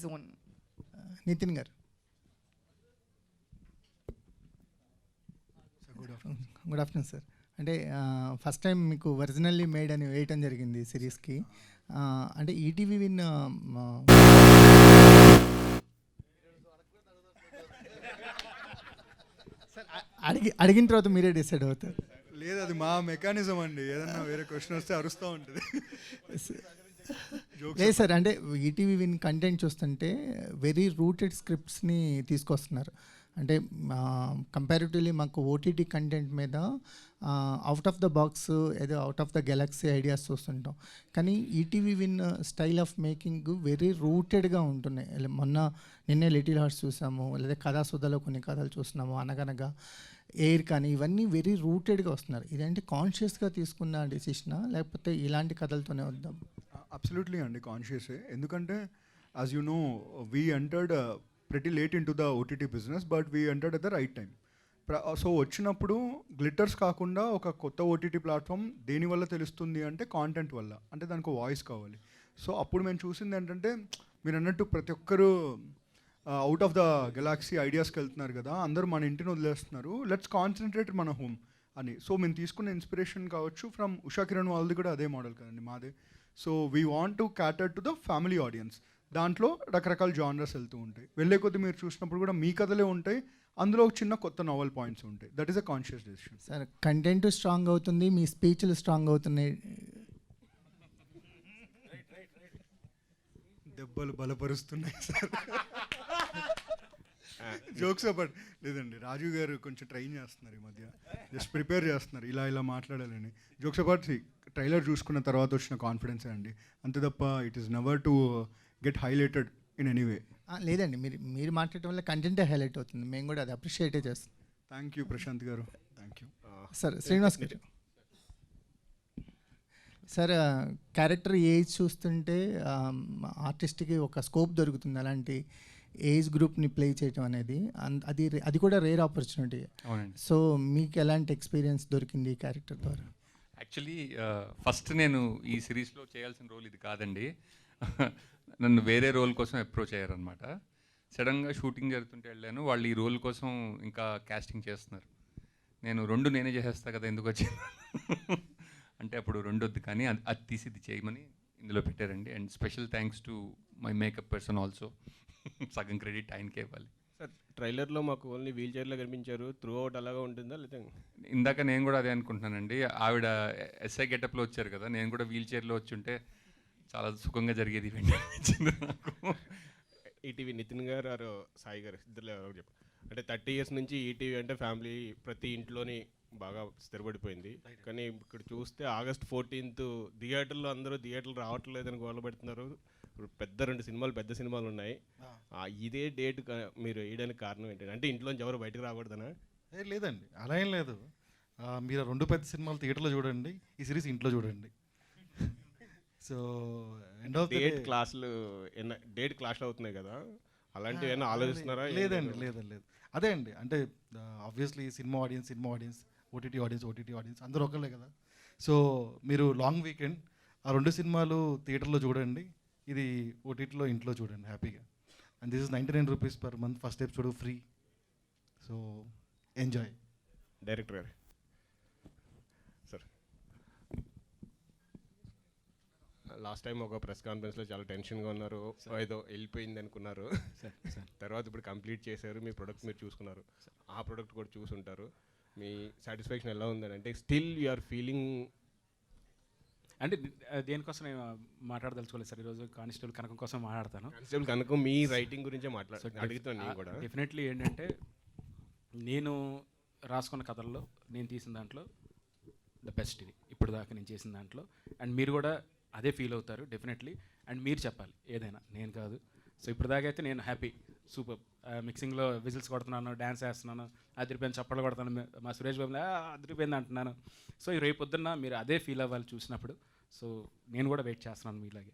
zone. Nitin గారు. Good afternoon sir. అంటే first time మీకు ఒరిజినల్లీ మేడ్ అని వేయటం జరిగింది సిరీస్కి. అంటే ఈటీవీ విన్ సార్ అడిగిన తర్వాత మీరే డిసైడ్ అవుతారు. లేదు, అది మా మెకానిజం అండి. ఏదన్నా వేరే క్వశ్చన్ వస్తే అరుస్తూ ఉంటుంది. లేదు సార్, అంటే ఈటీవీ విన్ కంటెంట్ చూస్తుంటే వెరీ రూటెడ్ స్క్రిప్ట్స్ని తీసుకొస్తున్నారు. అంటే కంపారిటివ్లీ మాకు ఓటీటీ కంటెంట్ మీద అవుట్ ఆఫ్ ద బాక్స్ ఏదో out of the galaxy ideas చూస్తుంటాం. కానీ ETV Win style of making very రూటెడ్గా ఉంటున్నాయి. నిన్నే లిటిల్ హార్ట్స్ చూసాము, లేదా కథాసుధలో కొన్ని కథలు చూస్తున్నాము, అనగనగా ఎయిర్ కానీ, ఇవన్నీ వెరీ రూటెడ్గా వస్తున్నారు. ఇదేంటి కాన్షియస్గా తీసుకున్న డెసిషనా, లేకపోతే ఇలాంటి కథలతోనే వద్దాం? అబ్సల్యూట్లీ అండి, కాన్షియసే. ఎందుకంటే as you know we entered pretty late into the OTT business, but we entered at the right time. So వచ్చినప్పుడు గ్లిటర్స్ కాకుండా ఒక కొత్త ఓటీటీ ప్లాట్ఫామ్ దేనివల్ల తెలుస్తుంది అంటే కాంటెంట్ వల్ల. అంటే దానికి వాయిస్ కావాలి. సో అప్పుడు మేము చూసింది ఏంటంటే, మీరు అన్నట్టు ప్రతి ఒక్కరు అవుట్ ఆఫ్ ద గెలాక్సీ ఐడియాస్కి వెళ్తున్నారు కదా, అందరూ మన ఇంటిని వదిలేస్తున్నారు, లెట్స్ కాన్సన్ట్రేట్ మన హోమ్ అని. సో మేము తీసుకున్న ఇన్స్పిరేషన్ కావచ్చు ఫ్రమ్ ఉషా కిరణ్ వాళ్ళది కూడా అదే మోడల్ కదండి మాదే. So we want to క్యాటర్ to the family audience. దాంట్లో రకరకాల జానర్స్ వెళ్తూ ఉంటాయి. వెళ్ళే కొద్దీ మీరు చూసినప్పుడు కూడా మీ కథలే ఉంటాయి, అందులో ఒక చిన్న కొత్త నావెల్ పాయింట్స్ ఉంటాయి. That is a conscious decision. Sir, content strong అవుతుంది, మీ స్పీచ్లు స్ట్రాంగ్ అవుతున్నాయి, దెబ్బలు బలపరుస్తున్నాయి సార్. జోక్స్ అబౌట్ లేదండి, రాజు గారు కొంచెం ట్రైన్ చేస్తున్నారు ఈ మధ్య, జస్ట్ ప్రిపేర్ చేస్తున్నారు ఇలా మాట్లాడాలని. జోక్స్ అబౌట్ ట్రైలర్ చూసుకున్న తర్వాత వచ్చిన కాన్ఫిడెన్సే అండి, అంతే తప్ప it is never to get highlighted in any way. లేదండి, మీరు మాట్లాడటం వల్ల కంటెంటే హైలైట్ అవుతుంది, మేము కూడా అది అప్రిషియేటే చేస్తాం. థ్యాంక్ యూ ప్రశాంత్ గారు, థ్యాంక్ యూ సార్. శ్రీనివాస్ గారు సార్, క్యారెక్టర్ ఏజ్ చూస్తుంటే ఆర్టిస్ట్కి ఒక స్కోప్ దొరుకుతుంది అలాంటి ఏజ్ గ్రూప్ని ప్లే చేయటం అనేది. అది కూడా రేర్ ఆపర్చునిటీ. సో మీకు ఎలాంటి ఎక్స్పీరియన్స్ దొరికింది ఈ క్యారెక్టర్ ద్వారా? యాక్చువల్లీ ఫస్ట్ నేను ఈ సిరీస్లో చేయాల్సిన రోల్ ఇది కాదండి. నన్ను వేరే రోల్ కోసం అప్రోచ్ అయ్యారనమాట. సడన్గా షూటింగ్ జరుగుతుంటే వెళ్ళాను, వాళ్ళు ఈ రోల్ కోసం ఇంకా కాస్టింగ్ చేస్తున్నారు. నేనే చేసేస్తా కదా, ఎందుకు వచ్చింది అంటే అప్పుడు వద్దు, కానీ అది తీసి ఇది చేయమని ఇందులో పెట్టారండి. And special thanks to my makeup person also. సగం క్రెడిట్ ఆయనకే ఇవ్వాలి. సార్, ట్రైలర్లో మాకు ఓన్లీ వీల్ చైర్లో కనిపించారు, త్రూ అవుట్ అలాగా ఉంటుందా లేదా? ఇందాక నేను కూడా అదే అనుకుంటున్నానండి. ఆవిడ ఎస్ఐ గెటప్లో వచ్చారు కదా, నేను కూడా వీల్ చైర్లో వచ్చి ఉంటే చాలా సుఖంగా జరిగేది నాకు. ఈటీవీ నితిన్ గారు ఆరు సాయి గారు ఇద్దరు చెప్పారు అంటే 30 years నుంచి ఈటీవీ అంటే ఫ్యామిలీ ప్రతి ఇంట్లోని బాగా స్థిరపడిపోయింది. కానీ ఇక్కడ చూస్తే August 14th థియేటర్లో అందరూ థియేటర్లు రావట్లేదని గోల పెడుతున్నారు. పెద్ద సినిమాలు ఉన్నాయి. ఇదే డేట్ మీరు వేయడానికి కారణం ఏంటంటే, అంటే ఇంట్లోంచి ఎవరు బయటకు రాకూడదనా? లేదండి, అలా ఏం లేదు. మీరు 2 పెద్ద సినిమాలు థియేటర్లో చూడండి, ఈ సిరీస్ ఇంట్లో చూడండి. సో డేట్ క్లాస్లు అవుతున్నాయి కదా, అలాంటివి ఏమైనా ఆలోచిస్తున్నారా? లేదండి, లేదు. అదే అండి, అంటే obviously cinema audience, OTT audience అందరూ ఒకళ్ళే కదా. సో మీరు లాంగ్ వీకెండ్ ఆ 2 సినిమాలు థియేటర్లో చూడండి, ఇది ఓటీటీలో ఇంట్లో చూడండి హ్యాపీగా. And this is 99 rupees per month, first episode free. So enjoy. Director గారు సార్, లాస్ట్ టైం ఒక ప్రెస్ కాన్ఫరెన్స్లో చాలా టెన్షన్గా ఉన్నారు, ఏదో వెళ్ళిపోయింది అనుకున్నారు. తర్వాత ఇప్పుడు కంప్లీట్ చేశారు, మీ ప్రొడక్ట్ మీరు చూసుకున్నారు, ఆ ప్రొడక్ట్ కూడా చూసుంటారు. మీ సాటిస్ఫాక్షన్ ఎలా ఉందని, అంటే స్టిల్ యు ఆర్ ఫీలింగ్? అంటే దేనికోసం నేను మాట్లాడదలుచుకోలేదు సార్ ఈరోజు. కానిస్టేబుల్ కనకం కోసం మాట్లాడతాను. కానిస్టేబుల్ కనకం మీ రైటింగ్ గురించే అడుగుతాను నేను కూడా. డెఫినెట్లీ ఏంటంటే, నేను రాసుకున్న కథల్లో నేను తీసిన దాంట్లో ద బెస్ట్ ఇది ఇప్పుడు దాకా నేను చేసిన దాంట్లో. అండ్ మీరు కూడా అదే ఫీల్ అవుతారు డెఫినెట్లీ. అండ్ మీరు చెప్పాలి ఏదైనా, నేను కాదు. సో ఇప్పుడు దాకా అయితే నేను హ్యాపీ, సూపర్. మిక్సింగ్లో విజిల్స్ కొడుతున్నాను, డ్యాన్స్ వేస్తున్నాను, అదిరిపోయింది చప్పట్లు కొడుతున్నాను, మా సురేష్ బాబు అదిరిపోయింది అంటున్నాను. సో రేపు పొద్దున్న మీరు అదే ఫీల్ అవ్వాలి చూసినప్పుడు. సో నేను కూడా వెయిట్ చేస్తున్నాను మీలాగే.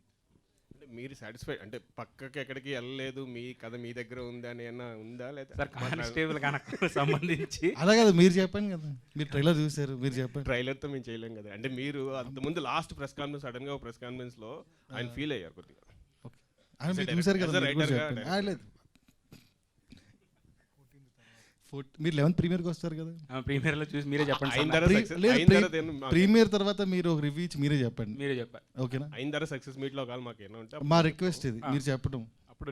అంటే మీరు సాటిస్ఫైడ్, అంటే పక్కకి ఎక్కడికి వెళ్ళలేదు, మీ కథ మీ దగ్గర ఉందా అని ఏమన్నా ఉందా? లేదా సార్ కానిస్టేబుల్ కనకు సంబంధించి అలా కదా, మీరు చెప్పండి కదా, మీరు ట్రైలర్ చూసారు, మీరు చెప్పండి. ట్రైలర్తో మేము చేయలేం కదా. అంటే మీరు అంతకుముందు లాస్ట్ ప్రెస్ కాన్ఫరెన్స్ సడన్గా ఒక ప్రెస్ కాన్ఫరెన్స్లో ఆయన ఫీల్ అయ్యారు కొద్దిగా. ఆయన As a మీరు director- చూసారు as కదా a మీరు కూడా writer గా చెప్పండి. director. లేదు మీరు 11th ప్రీమియర్కి వస్తారు కదా. ప్రీమియర్లో చూసి మీరే చెప్పండి అయిన సార్. తర్వాత Pre- success- లేదు, అయిన తర్వాత ఏం మాకు- ప్రీమియర్ తర్వాత మీరు ఒక రివ్యూ ఇచ్చి మీరే చెప్పండి, మీరే చెప్పాలి. ఓకేనా. అయిన తర్వాత సక్సెస్ మీట్లో ఒకవేళ మాకు ఏమైనా ఉంటే మా రిక్వెస్ట్ ఇది మీరు చెప్పడం. అప్పుడు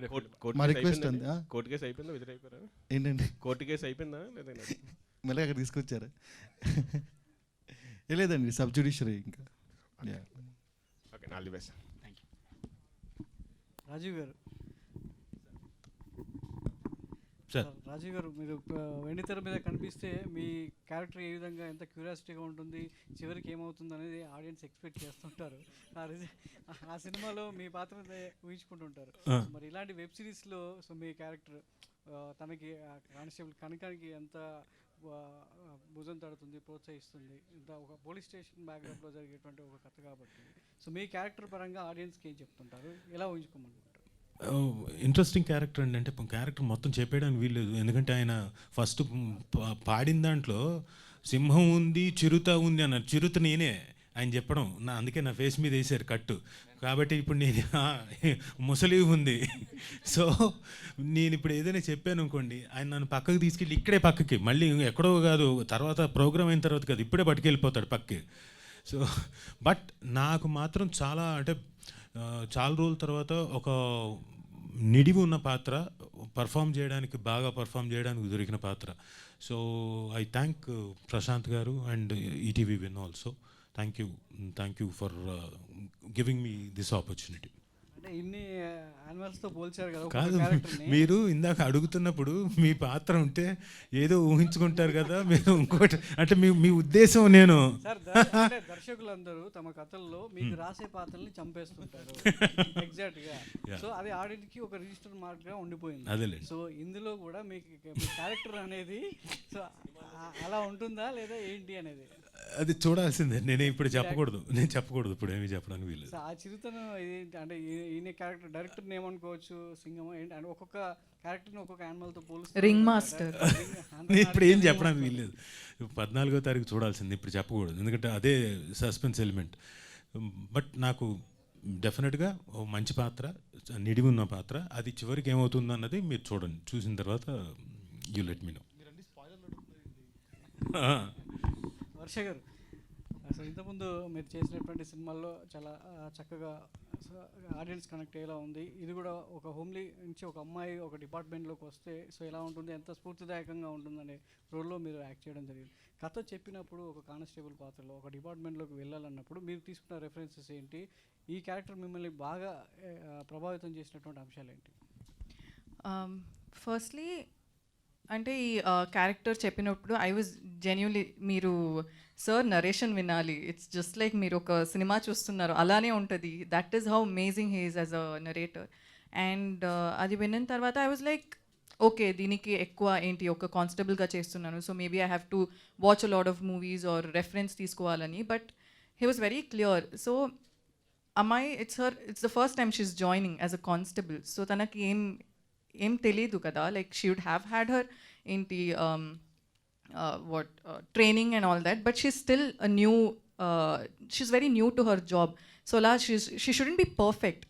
మా రిక్వెస్ట్ అండి. కోర్టు కేసు అయిపోయిందా విజిట్ అయిపోయారా? ఏంటండి కోర్టు కేసు అయిపోయిందా లేదా? మళ్ళీ అక్కడ తీసుకొచ్చారా? లేదండి, సబ్ జ్యుడిషియరీ ఇంకా. Yeah. Okay, all the best. Thank you. Rajiv గారు, సార్ రాజీవ్ గారు, మీరు వెండితెర మీద కనిపిస్తే మీ క్యారెక్టర్ ఏ విధంగా ఎంత క్యూరియాసిటీగా ఉంటుంది, చివరికి ఏమవుతుంది అనేది ఆడియన్స్ ఎక్స్పెక్ట్ చేస్తుంటారు. ఆ సినిమాలో మీ పాత్ర ఊహించుకుంటుంటారు. మరి ఇలాంటి వెబ్ సిరీస్లో సో మీ క్యారెక్టర్ తనకి కానిస్టేబుల్ కనకానికి ఎంత భుజం తడుతుంది, ప్రోత్సహిస్తుంది, ఇంత ఒక పోలీస్ స్టేషన్ బ్యాక్గ్రౌండ్లో జరిగేటువంటి ఒక కథ కాబట్టి సో మీ క్యారెక్టర్ పరంగా ఆడియన్స్కి ఏం చెప్తుంటారు, ఎలా ఊహించుకోమంటారు? ఇంట్రెస్టింగ్ క్యారెక్టర్ అండి. అంటే క్యారెక్టర్ మొత్తం చెప్పేయడానికి వీల్లేదు, ఎందుకంటే ఆయన ఫస్ట్ పాడిన దాంట్లో సింహం ఉంది, చిరుత ఉంది అన్నారు. చిరుత నేనే ఆయన చెప్పడం, అందుకే నా ఫేస్ మీద వేసారు కట్టు. కాబట్టి ఇప్పుడు నేను ముసలి ఉంది. సో నేను ఇప్పుడు ఏదైనా చెప్పాను అనుకోండి, ఆయన నన్ను పక్కకు తీసుకెళ్ళి ఇక్కడే పక్కకి, మళ్ళీ ఎక్కడో కాదు, తర్వాత ప్రోగ్రామ్ అయిన తర్వాత కాదు, ఇప్పుడే పట్టుకెళ్ళిపోతాడు పక్కకి. సో బట్ నాకు మాత్రం చాలా అంటే చాలా రోజుల తర్వాత ఒక నిడివి ఉన్న పాత్ర, బాగా పర్ఫామ్ చేయడానికి దొరికిన పాత్ర. సో ఐ థ్యాంక్ ప్రశాంత్ గారు and ETV win also. Thank you for giving me this opportunity. అంటే ఇన్ని యానిమల్స్తో పోల్చారు కదా కాదు, క్యారెక్టర్ని. మీరు ఇందాక అడుగుతున్నప్పుడు మీ పాత్ర ఉంటే ఏదో ఊహించుకుంటారు కదా, మీరు ఇంకోటి అంటే మీ ఉద్దేశం నేను సార్ అంటే దర్శకులందరూ తమ కథల్లో మీకు రాసే పాత్రల్ని చంపేస్తుంటారు ఎగ్జాక్ట్ గా. Yeah. సో అది ఆడియన్స్ కి ఒక రిజిస్టర్ మార్క్ గా ఉండిపోయింది. అదేలేండి. సో ఇందులో కూడా మీకు మీ క్యారెక్టర్ అనేది సో అలా ఉంటుందా లేదా ఏంటి అనేది అది చూడాల్సిందే. ఇప్పుడు చెప్పకూడదు ఇప్పుడు ఏమీ చెప్పడానికి వీలు. సో ఆ చిరుతను ఇది అంటే ఈయన క్యారెక్టర్ డైరెక్టర్ ఏమనుకోవచ్చు, సింగం ఏంటి అంటే ఒక్కొక్క క్యారెక్టర్ని ఒక్కొక్క యానిమల్ తో పోలుస్తారు. Ring master. నేను ఇప్పుడు ఏం చెప్పడానికి వీల్లేదు. 14వ తారీఖు చూడాల్సింది, ఇప్పుడు చెప్పకూడదు, ఎందుకంటే అదే సస్పెన్స్ ఎలిమెంట్. బట్ నాకు డెఫినెట్గా ఓ మంచి పాత్ర, నిడివి ఉన్న పాత్ర, అది చివరికి ఏమవుతుందో అన్నది మీరు చూడండి, చూసిన తర్వాత యూ లెట్ మీ నో. వర్ష గారు, అసలు ఇంతకుముందు మీరు చేసినటువంటి సినిమాల్లో చాలా చక్కగా ఆడియన్స్ కనెక్ట్ అయ్యేలా ఉంది. ఇది కూడా ఒక హోమ్లీ నుంచి ఒక అమ్మాయి ఒక డిపార్ట్మెంట్లోకి వస్తే సో ఎలా ఉంటుంది, ఎంత స్ఫూర్తిదాయకంగా ఉంటుందనే రోల్లో మీరు యాక్ట్ చేయడం జరిగింది. కథ చెప్పినప్పుడు ఒక కానిస్టేబుల్ పాత్రలో ఒక డిపార్ట్మెంట్లోకి వెళ్ళాలన్నప్పుడు మీరు తీసుకున్న రెఫరెన్సెస్ ఏంటి, ఈ క్యారెక్టర్ మిమ్మల్ని బాగా ప్రభావితం చేసినటువంటి అంశాలు ఏంటి? ఫస్ట్లీ అంటే ఈ క్యారెక్టర్ చెప్పినప్పుడు ఐ వాజ్ జెన్యున్లీ, మీరు సార్ నరేషన్ వినాలి, ఇట్స్ జస్ట్ లైక్ మీరు ఒక సినిమా చూస్తున్నారు అలానే ఉంటుంది. That is how amazing he is as a narrator. And అది విన్న తర్వాత ఐ వాజ్ లైక్ ఓకే, దీనికి ఎక్కువ ఏంటి, ఒక కానిస్టేబుల్గా చేస్తున్నాను, so maybe I have to watch a lot of movies or reference తీసుకోవాలని. But he was very clear. So అమ్మాయి it's the first time she's joining as a constable. So తనకి ఏం తెలీదు కదా, like she would have had her ఏంటి training and all that, but she's still she's very new to her job. So she shouldn't be perfect.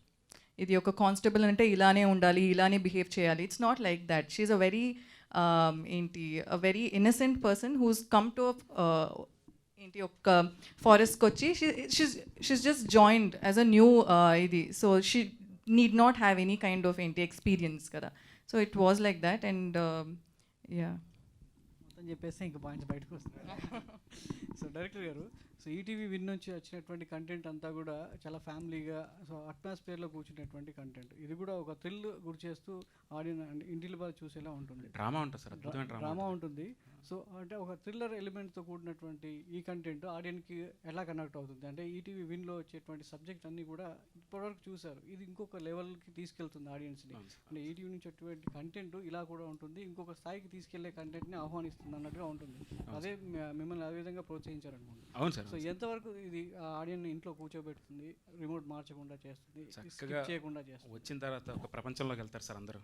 ఇది ఒక constable అంటే ఇలానే ఉండాలి, ఇలానే బిహేవ్ చేయాలి, it's not like that. She's a very very innocent person who's come to ఒక ఫారెస్ట్కి వచ్చి she's just joined as a new ఇది. So she need not have any kind of experience కదా. So it was like that. And yeah, మొత్తం చెప్పేస్తే ఇంకా points బయటకు వస్తున్నాయి. సో డైరెక్టర్ గారు, సో ఈటీవీ విన్ నుంచి వచ్చినటువంటి కంటెంట్ అంతా కూడా చాలా ఫ్యామిలీగా సో అట్మాస్ఫియర్లో కూర్చునేటువంటి కంటెంట్. ఇది కూడా ఒక థ్రిల్ గురి చేస్తూ ఆడియన్స్ ఇంటిలో బాగా చూసేలా ఉంటుంది. డ్రామా ఉంటుంది సార్, అద్భుతమైన డ్రామా ఉంటుంది. సో అంటే ఒక థ్రిల్లర్ ఎలిమెంట్తో కూడినటువంటి ఈ కంటెంట్ ఆడియన్స్కి ఎలా కనెక్ట్ అవుతుంది అంటే ఈటీవీ విన్లో వచ్చేటువంటి సబ్జెక్ట్ అన్నీ కూడా ఇప్పటివరకు చూసారు, ఇది ఇంకొక లెవెల్కి తీసుకెళ్తుంది ఆడియన్స్ని. అంటే ఈటీవీ నుంచి వచ్చేటువంటి కంటెంట్ ఇలా కూడా ఉంటుంది, ఇంకొక స్థాయికి తీసుకెళ్లే కంటెంట్ని ఆహ్వానిస్తుంది అన్నట్టుగా ఉంటుంది. అదే మిమ్మల్ని అదే విధంగా ప్రోత్సహించారనుకోండి. అవును సార్. సో ఎంతవరకు ఇది ఆడియన్ ఇంట్లో కూర్చోబెడుతుంది, రిమోట్ మార్చకుండా చేస్తుంది, చక్కగా చేయకుండా చేస్తుంది? వచ్చిన తర్వాత ఒక ప్రపంచంలోకి వెళ్తారు సార్ అందరూ.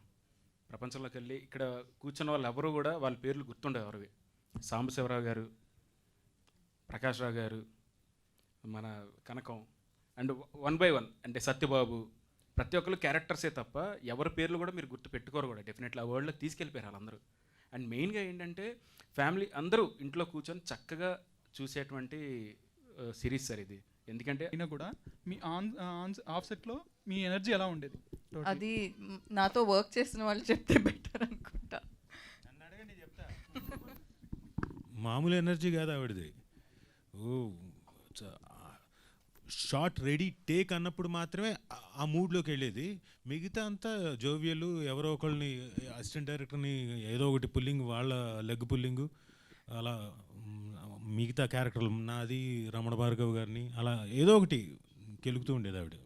ప్రపంచంలోకి వెళ్ళి ఇక్కడ కూర్చున్న వాళ్ళు ఎవరు కూడా వాళ్ళ పేర్లు గుర్తుండేవి ఎవరివి. సాంబశివరావు గారు, ప్రకాష్ రావు గారు, మన కనకం, అండ్ 1 by 1 అంటే సత్యబాబు, ప్రతి ఒక్కరు క్యారెక్టర్సే తప్ప ఎవరి పేర్లు కూడా మీరు గుర్తు పెట్టుకోరు కూడా డెఫినెట్లీ ఆ వరల్డ్లోకి తీసుకెళ్ళిపోయారు వాళ్ళందరూ. అండ్ మెయిన్గా ఏంటంటే ఫ్యామిలీ అందరూ ఇంట్లో కూర్చొని చక్కగా చూసేటువంటి సిరీస్ సార్ ఇది. ఎందుకంటే అయినా కూడా మీ ఆఫ్ సెట్లో మీ ఎనర్జీ ఎలా ఉండేది? అది నాతో వర్క్ చేసిన వాళ్ళు చెప్తే బెటర్ అనుకుంటా. మామూలు ఎనర్జీ కాదు ఆవిడది. ఓ షార్ట్ రెడీ టేక్ అన్నప్పుడు మాత్రమే ఆ మూడ్లోకి వెళ్ళేది. మిగతా అంతా జోవియలు, ఎవరో ఒకళ్ళని అసిస్టెంట్ డైరెక్టర్ని ఏదో ఒకటి పుల్లింగ్, వాళ్ళ లెగ్ పుల్లింగు, అలా మిగతా క్యారెక్టర్లు నాది, రమణ భార్గవ్ గారిని అలా ఏదో ఒకటి కెలుగుతూ ఉండేది ఆవిడ.